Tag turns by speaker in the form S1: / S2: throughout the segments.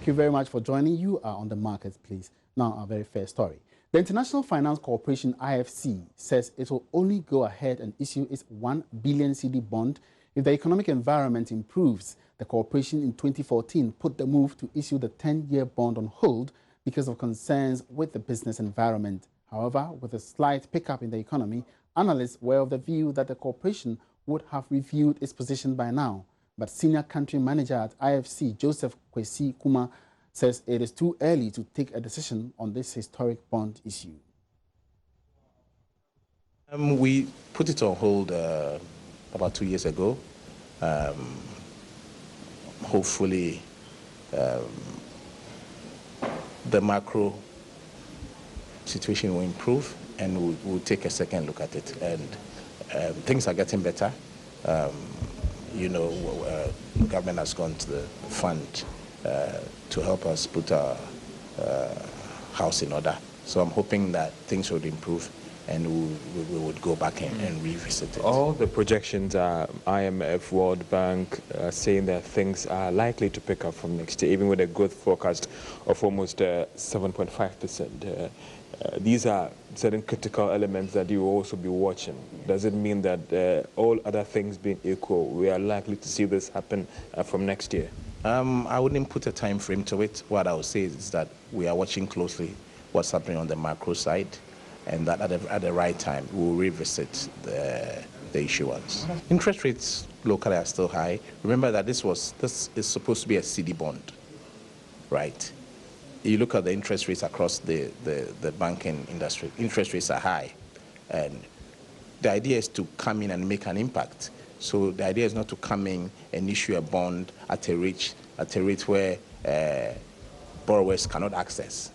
S1: Thank you very much for joining. You are on the market, please. Now, our very first story. The International Finance Corporation, IFC, says it will only go ahead and issue its 1 billion CD bond if the economic environment improves. The corporation in 2014 put the move to issue the 10-year bond on hold because of concerns with the business environment. However, with a slight pickup in the economy, analysts were of the view that the corporation would have reviewed its position by now. But senior country manager at IFC, Joseph Kwesi Kuma, says it is too early to take a decision on this historic bond issue.
S2: We put it on hold about 2 years ago. Hopefully, the macro situation will improve and we'll take a second look at it. And things are getting better. The government has gone to the fund to help us put our house in order. So I'm hoping that things would improve and we would go back and revisit it.
S3: All the projections are IMF, World Bank saying that things are likely to pick up from next year, even with a growth forecast of almost 7.5%. These are certain critical elements that you will also be watching. Does it mean that all other things being equal, we are likely to see this happen from next year?
S2: I wouldn't put a time frame to it. What I would say is that we are watching closely what's happening on the macro side, and that at the right time we'll revisit the issuance. Interest rates locally are still high. Remember that this is supposed to be a CD bond, right? You look at the interest rates across the banking industry, interest rates are high. And the idea is to come in and make an impact. So the idea is not to come in and issue a bond at a rate where borrowers cannot access.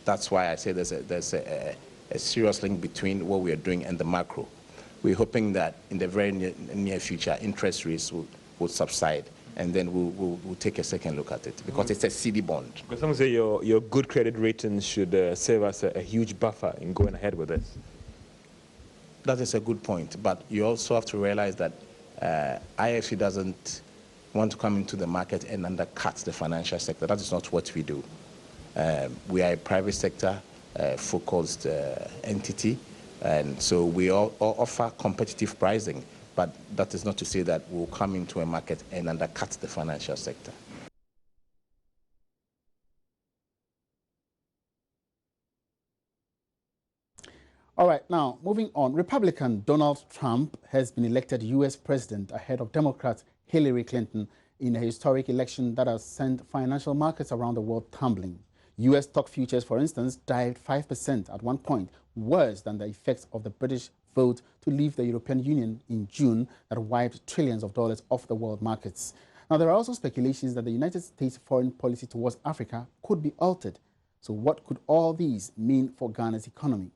S2: That's why I say there's a serious link between what we are doing and the macro. We're hoping that in the very near future, interest rates will subside, and then we'll take a second look at it, because it's a CD bond.
S3: Because some say your good credit ratings should serve as a huge buffer in going ahead with this.
S2: That is a good point, but you also have to realize that IFC doesn't want to come into the market and undercut the financial sector. That is not what we do. We are a private sector focused entity, and so we all offer competitive pricing. But that is not to say that we'll come into a market and undercut the financial sector.
S1: All right, now moving on. Republican Donald Trump has been elected U.S. president ahead of Democrat Hillary Clinton in a historic election that has sent financial markets around the world tumbling. U.S. stock futures, for instance, dived 5% at one point, worse than the effects of the British vote to leave the European Union in June that wiped trillions of dollars off the world markets. Now, there are also speculations that the United States' foreign policy towards Africa could be altered. So what could all these mean for Ghana's economy?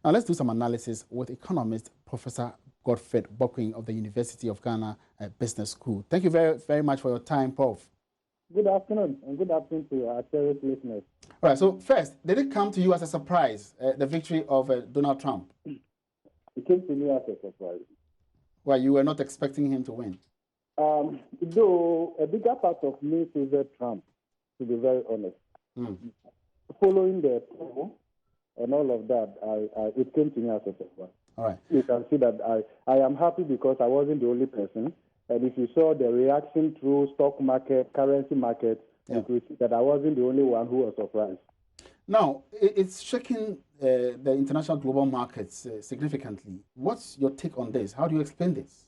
S1: Now, let's do some analysis with economist Professor Godfred Bokwin of the University of Ghana Business School. Thank you very, very much for your time, Prof.
S4: Good afternoon, and good afternoon to our cherished listeners.
S1: All right, so first, did it come to you as a surprise, the victory of Donald Trump?
S4: It came to me as a surprise.
S1: Well, you were not expecting him to win.
S4: Though a bigger part of me favored Trump, to be very honest. Following the poll and all of that, it came to me as a surprise.
S1: All right.
S4: You can see that I am happy because I wasn't the only person. And if you saw the reaction through stock market, currency market, you could see that I wasn't the only one who was surprised.
S1: Now, it's shaking the international global markets significantly. What's your take on this? How do you explain this?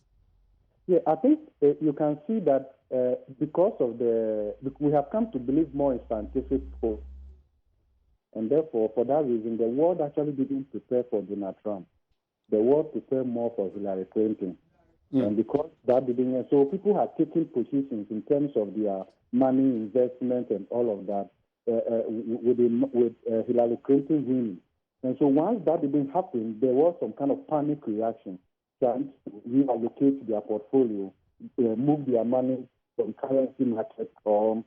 S4: Yeah, I think you can see that because of we have come to believe more in scientific polls. And therefore, for that reason, the world actually didn't prepare for Donald Trump. The world prepared more for Hillary Clinton. And because that didn't, so people have taken positions in terms of their money, investment, and all of that with Hillary Clinton winning. And so once that didn't happen, there was some kind of panic reaction, trying to reallocate their portfolio, move their money from currency market or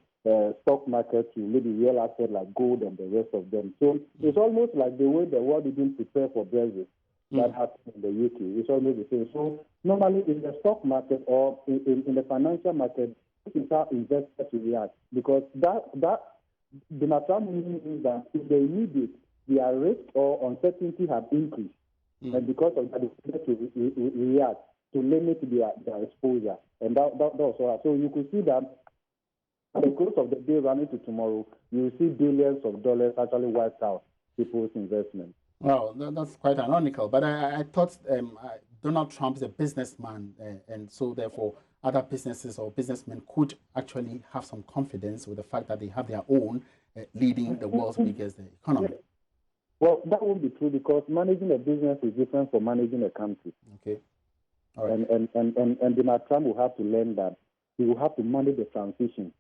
S4: stock market to maybe real assets like gold and the rest of them. So it's almost like the way the world didn't prepare for Brexit. That happened in the UK. It's always the same. So normally in the stock market or in the financial market, this is how investors react, because that Donald Trump means that in the immediate, their risk or uncertainty have increased, and because of that, they to react to limit their exposure, and that was all. So you could see that at the close of the day, running to tomorrow, you will see billions of dollars actually wiped out people's investments.
S1: Well, that's quite ironical, but I thought Donald Trump is a businessman, and so therefore other businesses or businessmen could actually have some confidence with the fact that they have their own leading the world's biggest economy.
S4: Well, that won't be true, because managing a business is different from managing a country.
S1: Okay. All right.
S4: And Donald Trump will have to learn that. He will have to manage the transition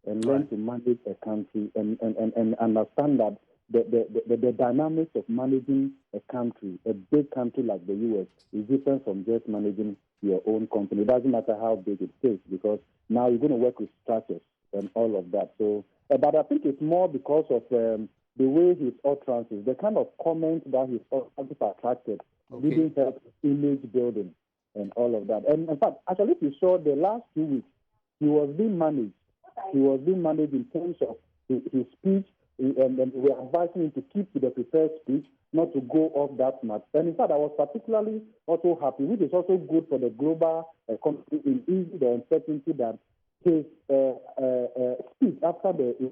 S4: and learn to manage a country and understand that the dynamics of managing a country, a big country like the U.S., is different from just managing your own company. It doesn't matter how big it is, because now you're going to work with structures and all of that. So, but I think it's more because of the way his utterances, the kind of comments that his utterances attracted, didn't help image building and all of that. And in fact, actually, if you saw the last 2 weeks, he was being managed. He was being managed in terms of his speech, and we are advising him to keep to the prepared speech, not to go off that much. And in fact, I was particularly also happy, which is also good for the global economy, in easing the uncertainty, that his speech after the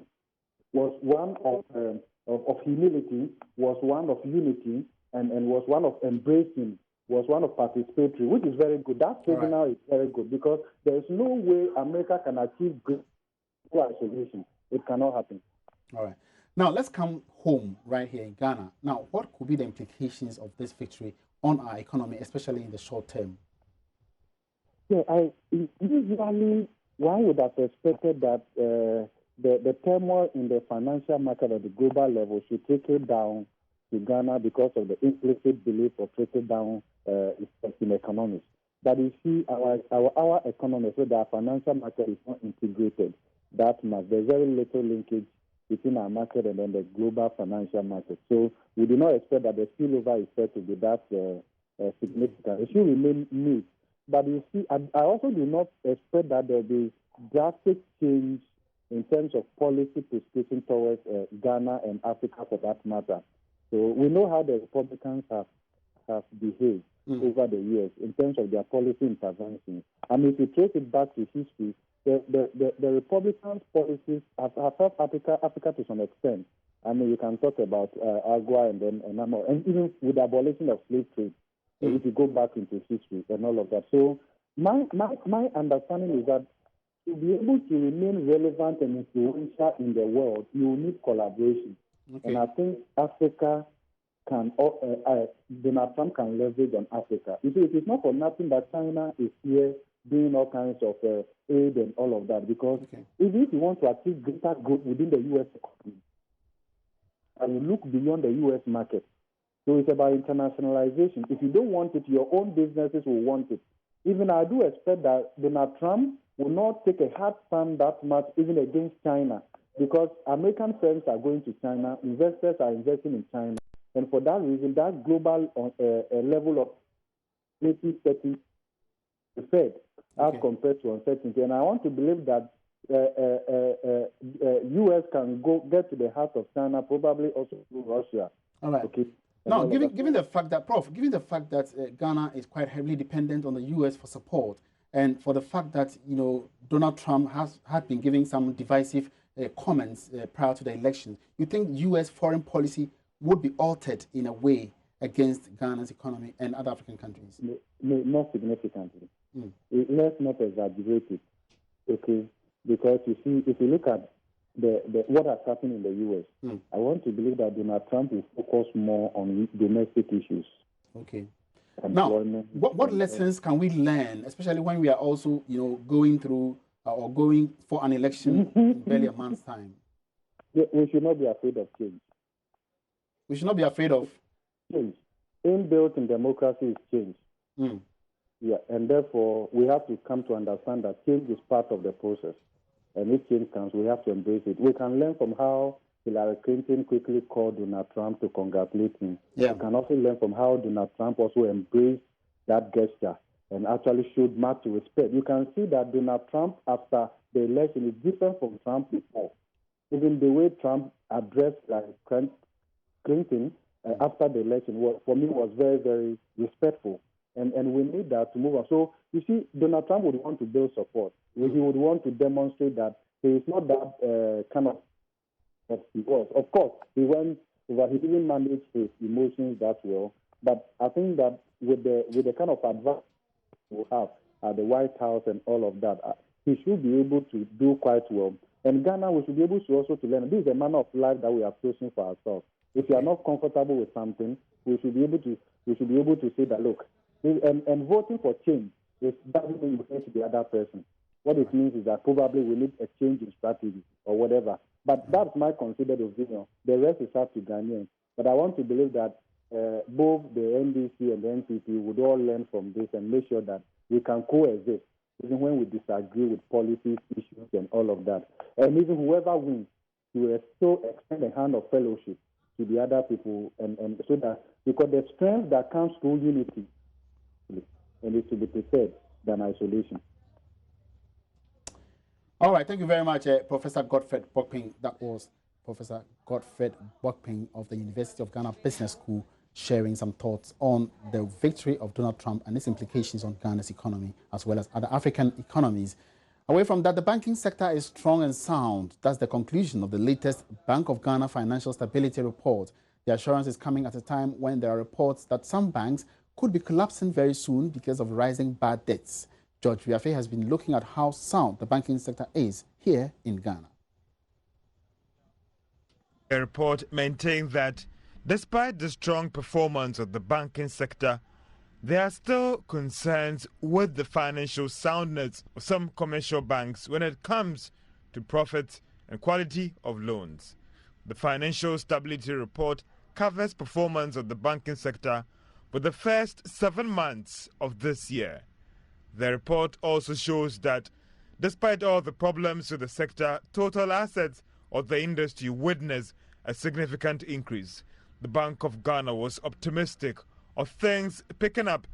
S4: was one of humility, was one of unity, and was one of embracing, was one of participatory, which is very good. That signal is very good, because there is no way America can achieve great isolation. It cannot happen.
S1: All right. Now, let's come home right here in Ghana. Now, what could be the implications of this victory on our economy, especially in the short term?
S4: Yeah, usually one would have expected that the turmoil in the financial market at the global level should trickle down to Ghana because of the implicit belief of trickle down effect in economics. But you see, our economy, so that our financial market is not integrated that much. There's very little linkage between our market and then the global financial market. So we do not expect that the spillover effect to be that significant. It should remain mute. But you see, I also do not expect that there will be drastic change in terms of policy prescription towards Ghana and Africa for that matter. So we know how the Republicans have behaved over the years in terms of their policy interventions. And if you trace it back to history, the Republicans' policies have helped Africa to some extent. I mean, you can talk about AGUA and even with the abolition of slave trade, if you go back into history and all of that. So my understanding is that to be able to remain relevant and influential in the world, you need collaboration. Okay. And I think Africa can, Donald Trump can leverage on Africa. You see, it is not for nothing that China is here doing all kinds of aid and all of that, because even if you want to achieve greater growth within the U.S. economy, and you look beyond the U.S. market, so it's about internationalization. If you don't want it, your own businesses will want it. Even I do expect that Donald Trump will not take a hard stand that much even against China, because American firms are going to China, investors are investing in China, and for that reason, that global level of setting the Fed as compared to uncertainty. And I want to believe that U.S. can get to the heart of China, probably also through Russia.
S1: All right. Okay. Now, given the fact that Ghana is quite heavily dependent on the U.S. for support, and for the fact that Donald Trump had been giving some divisive comments prior to the election, you think U.S. foreign policy would be altered in a way against Ghana's economy and other African countries?
S4: Not significantly. Let's not exaggerate it, okay? Because you see, if you look at what has happened in the U.S., I want to believe that Donald Trump will focus more on domestic issues.
S1: Okay. Now, what lessons can we learn, especially when we are also, going through or going for an election in barely a month's time?
S4: We should not be afraid of change.
S1: We should not be afraid of
S4: change. Inbuilt in democracy is change. Yeah, and therefore we have to come to understand that change is part of the process. And if change comes, we have to embrace it. We can learn from how Hillary Clinton quickly called Donald Trump to congratulate him. Yeah. We can also learn from how Donald Trump also embraced that gesture and actually showed much respect. You can see that Donald Trump, after the election, is different from Trump before. Even the way Trump addressed Clinton after the election, for me, was very, very respectful. And we need that to move on. So, you see, Donald Trump would want to build support. He would want to demonstrate that he is not that kind of he was. Of course, he didn't manage his emotions that well. But I think that with the kind of advice we have at the White House and all of that, he should be able to do quite well. And Ghana, we should be able to also learn. This is a manner of life that we are choosing for ourselves. If you are not comfortable with something, we should be able to say that, look, and voting for change doesn't mean you hate the other person. What it means is that probably we need a change in strategy or whatever. But that's my considered opinion. The rest is up to Ghanaians. But I want to believe that both the NDC and the NPP would all learn from this and make sure that we can coexist, even when we disagree with policies, issues, and all of that. And even whoever wins, we will still extend a hand of fellowship to the other people, and so that, because the strength that comes through unity, and it should be preferred than isolation.
S1: All right, thank you very much, Professor Godfred Bokping. That was Professor Godfred Bokping of the University of Ghana Business School, sharing some thoughts on the victory of Donald Trump and its implications on Ghana's economy, as well as other African economies. Away from that, the banking sector is strong and sound. That's the conclusion of the latest Bank of Ghana Financial Stability Report. The assurance is coming at a time when there are reports that some banks could be collapsing very soon because of rising bad debts. George Wiafe has been looking at how sound the banking sector is here in Ghana.
S5: The report maintains that despite the strong performance of the banking sector, there are still concerns with the financial soundness of some commercial banks when it comes to profits and quality of loans. The Financial Stability Report covers performance of the banking sector for the first 7 months of this year. The report also shows that despite all the problems with the sector, total assets of the industry witnessed a significant increase. The Bank of Ghana was optimistic of things picking up,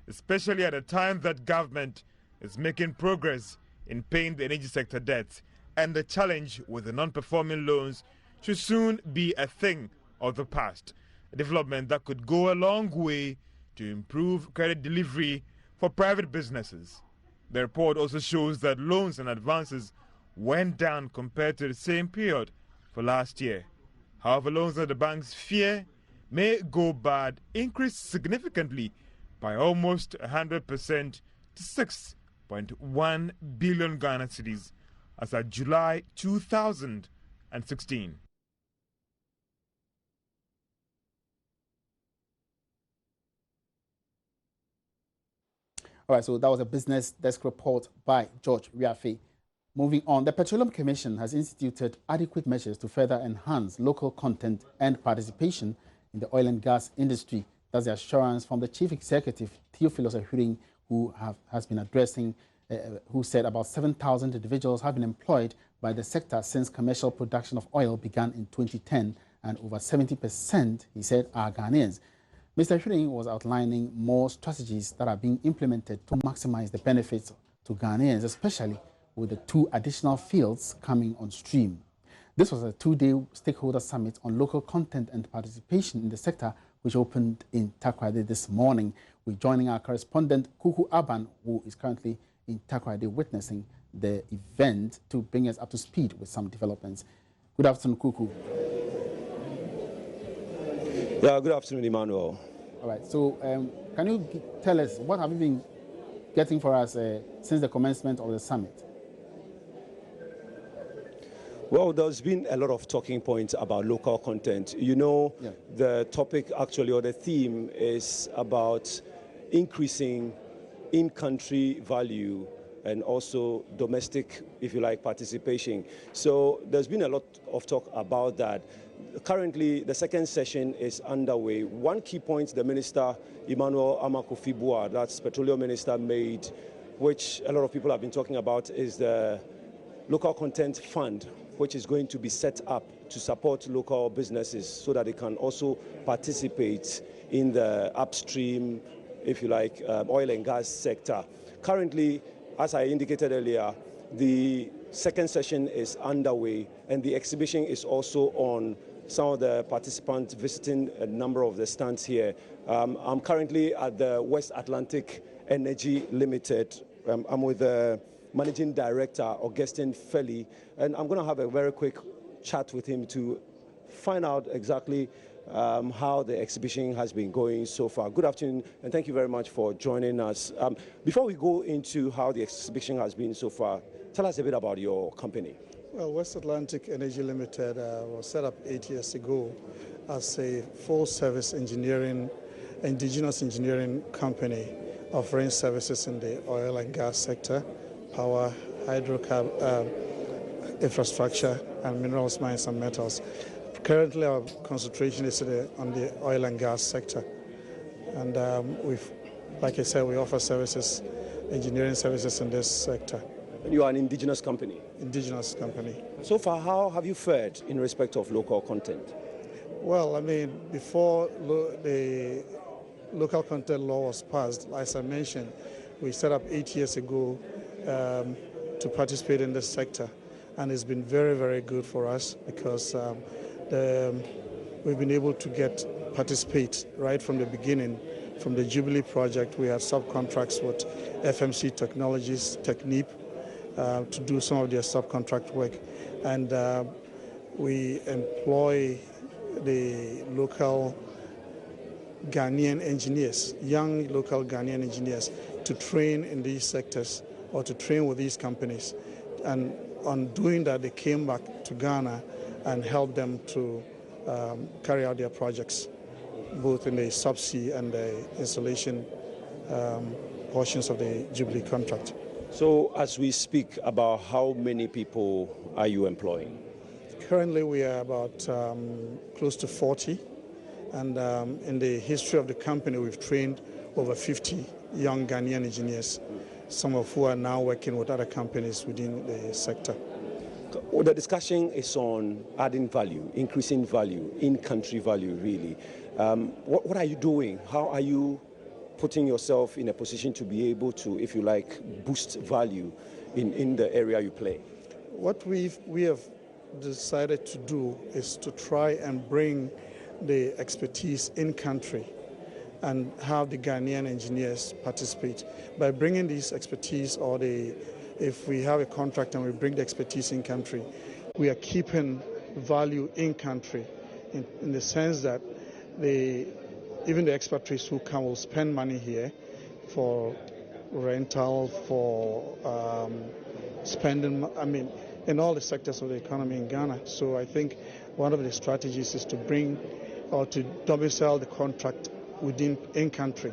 S5: especially at a time that government is making progress in paying the energy sector debts, and the challenge with the non-performing loans should soon be a thing of the past, a development that could go a long way to improve credit delivery for private businesses. The report also shows that loans and advances went down compared to the same period for last year. However, loans that the banks fear may go bad increased significantly by almost 100% to 6.1 billion Ghana cedis as of July 2016.
S1: All right, so that was a business desk report by George Wiafe. Moving on, the Petroleum Commission has instituted adequate measures to further enhance local content and participation in the oil and gas industry. That's the assurance from the Chief Executive, Theophilus Ahuring, who has been addressing, who said about 7,000 individuals have been employed by the sector since commercial production of oil began in 2010, and over 70%, he said, are Ghanaians. Mr. Ahuring was outlining more strategies that are being implemented to maximize the benefits to Ghanaians, especially with the 2 additional fields coming on stream. This was a 2-day stakeholder summit on local content and participation in the sector, which opened in Takoradi this morning. We're joining our correspondent, Kuku Aban, who is currently in Takoradi witnessing the event, to bring us up to speed with some developments. Good afternoon, Kuku.
S6: Yeah, good afternoon, Emmanuel.
S1: All right, so can you tell us what have you been getting for us since the commencement of the summit?
S6: Well, there's been a lot of talking points about local content. You know, the topic actually, or the theme, is about increasing in-country value and also domestic, if you like, participation. So there's been a lot of talk about that. Currently, the second session is underway. One key point the Minister, Emmanuel Amakofi-Boa, that's Petroleum Minister, made, which a lot of people have been talking about, is the Local Content Fund, which is going to be set up to support local businesses so that they can also participate in the upstream if you like, oil and gas sector. Currently, as I indicated earlier, the second session is underway, and the exhibition is also on. Some of the participants visiting a number of the stands here. I'm currently at the West Atlantic Energy Limited. I'm with the Managing Director, Augustine Felly, and I'm going to have a very quick chat with him to find out exactly how the exhibition has been going so far. Good afternoon, and thank you very much for joining us. Before we go into how the exhibition has been so far, tell us a bit about your company.
S7: Well, West Atlantic Energy Limited was set up 8 years ago as a full-service engineering, indigenous engineering company offering services in the oil and gas sector, power, hydrocarbon, infrastructure, and minerals, mines, and metals. Currently, our concentration is on the oil and gas sector. And like I said, we offer services, engineering services in this sector.
S6: You are an indigenous company?
S7: Indigenous company.
S6: So far, how have you fared in respect of local content?
S7: Well, I mean, before the local content law was passed, as I mentioned, we set up 8 years ago to participate in this sector. And it's been very, very good for us because we've been able to participate right from the beginning. From the Jubilee project, we had subcontracts with FMC Technologies, Technip, to do some of their subcontract work. And we employ the local Ghanaian engineers, young local Ghanaian engineers, to train in these sectors or to train with these companies. And on doing that, they came back to Ghana and helped them to carry out their projects, both in the subsea and the installation portions of the Jubilee contract.
S6: So as we speak, about how many people are you employing?
S7: Currently we are about close to 40, and in the history of the company we've trained over 50 young Ghanaian engineers, some of who are now working with other companies within the sector.
S6: Well, the discussion is on adding value, increasing value, in-country value really. What are you doing? How are you putting yourself in a position to be able to, if you like, boost value in the area you play?
S7: What we have decided to do is to try and bring the expertise in country and have the Ghanaian engineers participate. By bringing this expertise, or if we have a contract and we bring the expertise in country, we are keeping value in country in the sense that even the expatriates who come will spend money here for rental, for spending, in all the sectors of the economy in Ghana. So I think one of the strategies is to bring or to domicile the contract in country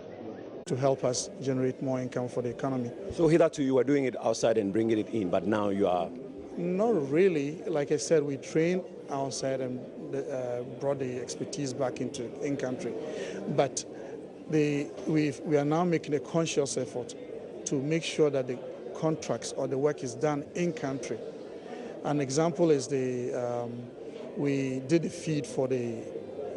S7: to help us generate more income for the economy.
S6: So hitherto you were doing it outside and bringing it in, but now you are?
S7: Not really. Like I said, we trained outside and brought the expertise back into in-country. But we are now making a conscious effort to make sure that the contracts or the work is done in-country. An example is we did the feed for the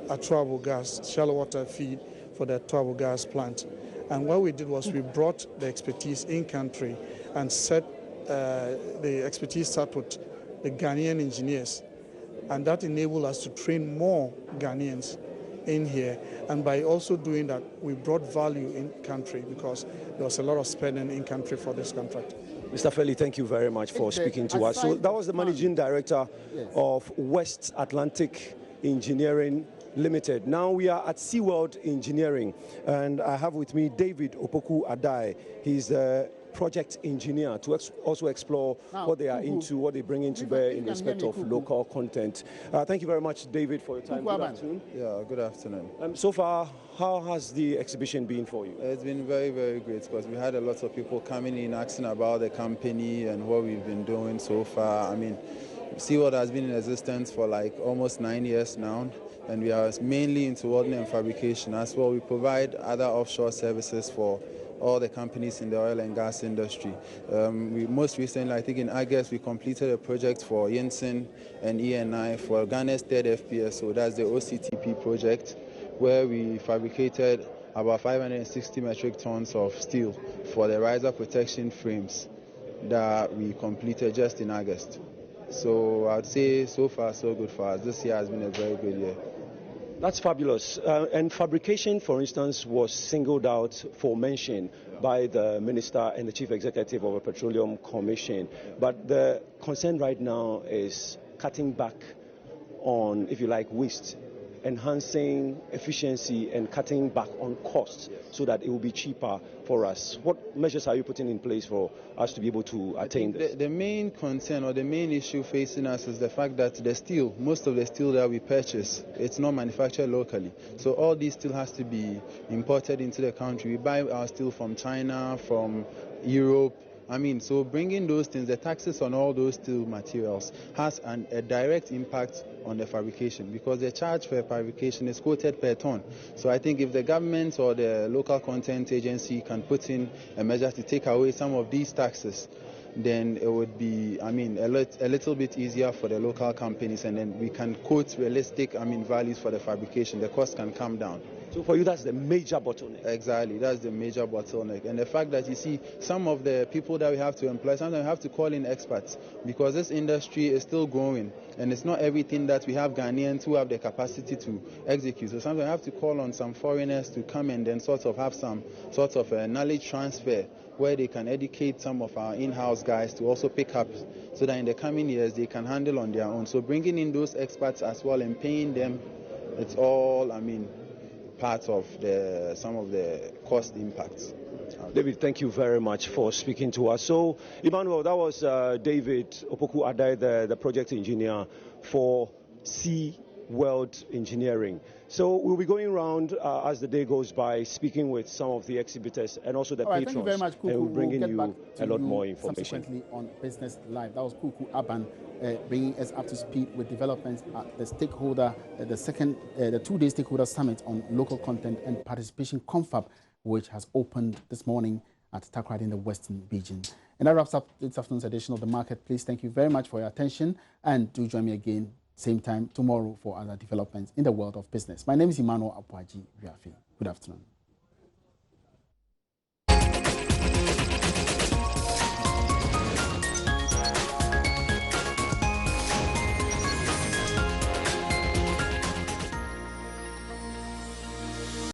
S7: Atuabo gas, shallow water feed for the Atuabo gas plant. And what we did was we brought the expertise in-country and the expertise sat with the Ghanaian engineers. And that enabled us to train more Ghanaians in here. And by also doing that, we brought value in country because there was a lot of spending in country for this contract.
S6: Mr. Felly, thank you very much for speaking to us. So that was the Managing Director of West Atlantic Engineering Limited. Now we are at SeaWorld Engineering, and I have with me David Opoku Adai. He's the project engineer to also explore what they are into, what they bring into bear in respect of local content. Thank you very much, David, for your time. Good afternoon.
S8: Yeah, good afternoon.
S6: So far, how has the exhibition been for you?
S8: It's been very, very great because we had a lot of people coming in asking about the company and what we've been doing so far. SeaWorld has been in existence for like almost 9 years now, and we are mainly into welding and fabrication as well. We provide other offshore services for all the companies in the oil and gas industry. We most recently, I think in August, we completed a project for Yinson and ENI for Ghana's third FPSO. That's the OCTP project, where we fabricated about 560 metric tons of steel for the riser protection frames that we completed just in August. So I'd say so far so good for us. This year has been a very good year.
S6: That's fabulous. And fabrication, for instance, was singled out for mention by the Minister and the Chief Executive of the Petroleum Commission. But the concern right now is cutting back on, if you like, waste, enhancing efficiency and cutting back on costs so that it will be cheaper for us. What measures are you putting in place for us to be able to attain this?
S8: The main concern or the main issue facing us is the fact that the steel, most of the steel that we purchase, it's not manufactured locally. So all this steel has to be imported into the country. We buy our steel from China, from Europe. So bringing those things, the taxes on all those steel materials has a direct impact on the fabrication, because the charge for fabrication is quoted per ton. So I think if the government or the local content agency can put in a measure to take away some of these taxes, then it would be, a little bit easier for the local companies, and then we can quote realistic, values for the fabrication. The cost can come down.
S6: So for you, that's the major bottleneck.
S8: Exactly, that's the major bottleneck. And the fact that you see some of the people that we have to employ, sometimes we have to call in experts, because this industry is still growing, and it's not everything that we have Ghanaians who have the capacity to execute. So sometimes we have to call on some foreigners to come and then sort of have some sort of a knowledge transfer, where they can educate some of our in-house guys to also pick up, so that in the coming years they can handle on their own. So bringing in those experts as well and paying them, it's all, part of some of the cost impacts.
S6: David, thank you very much for speaking to us. So, Emmanuel, that was David Opoku Adai, the project engineer for Sea World Engineering. So we'll be going around as the day goes by, speaking with some of the exhibitors and also the patrons.
S1: Thank you very much, Kuku.
S6: And we'll bringing
S1: we'll
S6: you a lot more information.
S1: Subsequently on Business Live. That was Kuku Aban bringing us up to speed with developments at the stakeholder, the 2-day stakeholder summit on local content and participation confab, which has opened this morning at Takoradi in the Western region. And that wraps up this afternoon's edition of The Marketplace. Thank you very much for your attention, and do join me again same time tomorrow for other developments in the world of business. My name is Emmanuel Apwaji Riafi. Good afternoon.